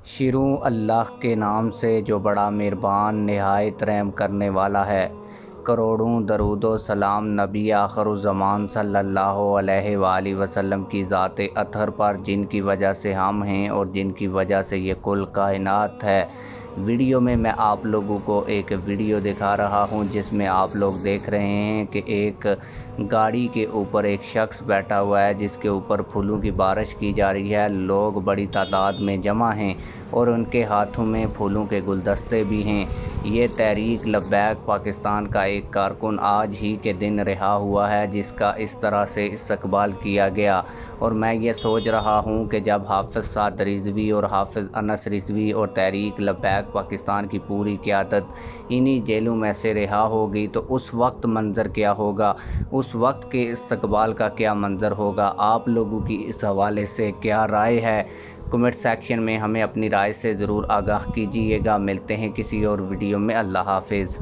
شروع اللہ کے نام سے جو بڑا مہربان نہایت رحم کرنے والا ہے۔ کروڑوں درود و سلام نبی آخر الزمان صلی اللہ علیہ وآلہ وسلم کی ذات اطہر پر، جن کی وجہ سے ہم ہیں اور جن کی وجہ سے یہ کل کائنات ہے۔ ویڈیو میں آپ لوگوں کو ایک ویڈیو دکھا رہا ہوں جس میں آپ لوگ دیکھ رہے ہیں کہ ایک گاڑی کے اوپر ایک شخص بیٹھا ہوا ہے جس کے اوپر پھولوں کی بارش کی جا رہی ہے۔ لوگ بڑی تعداد میں جمع ہیں اور ان کے ہاتھوں میں پھولوں کے گلدستے بھی ہیں۔ یہ تحریک لبیک پاکستان کا ایک کارکن آج ہی کے دن رہا ہوا ہے جس کا اس طرح سے استقبال کیا گیا، اور میں یہ سوچ رہا ہوں کہ جب حافظ سعد رضوی اور حافظ انس رضوی اور تحریک لبیک پاکستان کی پوری قیادت انہی جیلوں میں سے رہا ہوگی تو اس وقت منظر کیا ہوگا، اس وقت کے استقبال کا کیا منظر ہوگا۔ آپ لوگوں کی اس حوالے سے کیا رائے ہے؟ کمنٹ سیکشن میں ہمیں اپنی رائے سے ضرور آگاہ کیجیے گا۔ ملتے ہیں کسی اور ویڈیو میں۔ اللہ حافظ۔